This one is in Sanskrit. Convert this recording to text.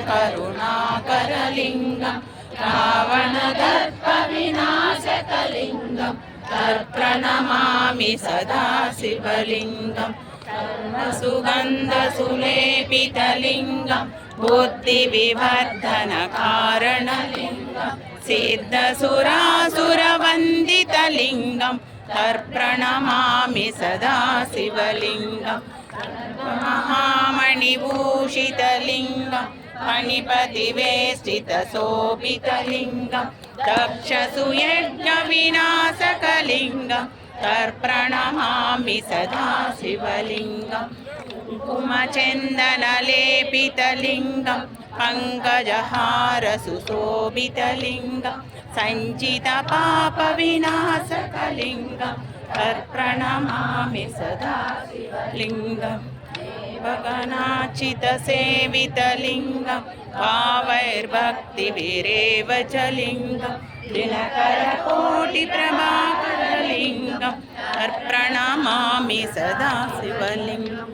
करुणाकरलिङ्गं रावणदर्पविनाशकलिङ्गं तत्प्रणमामि सदा शिवलिङ्गं सुगन्धसुलेपितलिङ्गं बुद्धिविवर्धनकारणलिङ्गं सिद्धसुरासुरवन्दितलिङ्गं तत्प्रणमामि सदा शिवलिङ्गं महामणिभूषितलिङ्गं फणिपतिवेष्टितशोभितलिङ्गं दक्षसुयज्ञविनाशकलिङ्गं तत्प्रणमामि सदा शिवलिङ्गं कुङ्कुमचन्दनलेपितलिङ्गं पङ्कजहारसुशोभितलिङ्गं सञ्चितपापविनाशकलिङ्गं तत्प्रणमामि सदा शिवलिङ्गं भगनाचितसेवितलिङ्गं भावैर्भक्तिभिरेव च लिङ्गं दिनकरकोटिप्रभाकरलिङ्गं तत्प्रणमामि सदा शिवलिङ्गम्